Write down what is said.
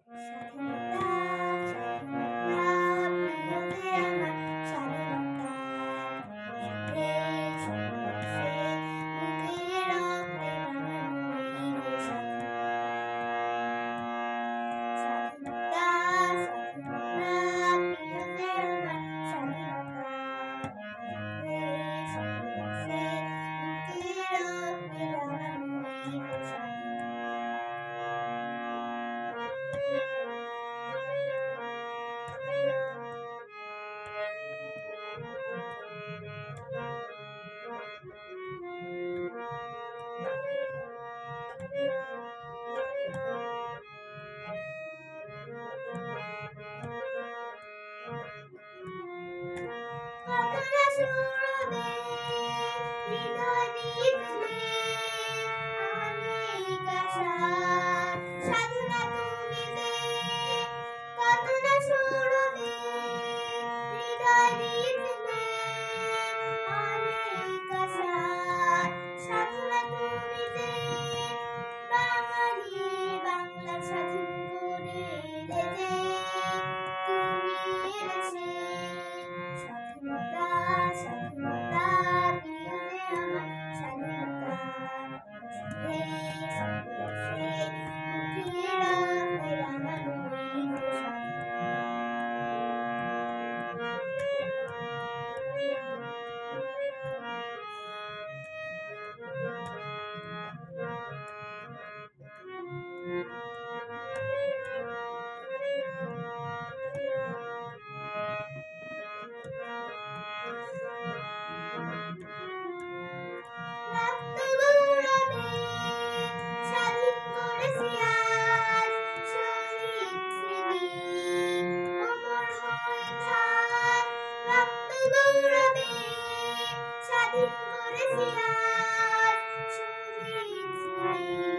স্বাধীনতা স্বাধীনতা প্রিয় যে আমার স্বাধীনতা দেশ ভারতবর্ষে বুকের রক্তে বানানো এই যে স্বাধীনতা স্বাধীনতা প্রিয় যে আমার স্বাধীনতা দেশ ভারতবর্ষে বুকের রক্তে বানানো এই যে কতটা সুরবে হৃদয় বিধলে অনেক আশা সাধনা তুমি যে কতটা সুরবে হৃদয় বিধলে অনেক আশা সাধনা তুমি যে বাঙালি বাংলা স্বাধীন করে এলে যে তুমি এলে স্বাধীনতা স্বাধীনতা প্রিয় যে আমার স্বাধীনতা দেশ ভারতবর্ষে বুকের রক্তে বানানো এই যে রক্ত গৌরবে স্বাধীন করেছি আজ শহীদ স্মৃতি অমর হয়ে থাক রক্ত গৌরবে স্বাধীন করেছি আজ শহীদ স্মৃতি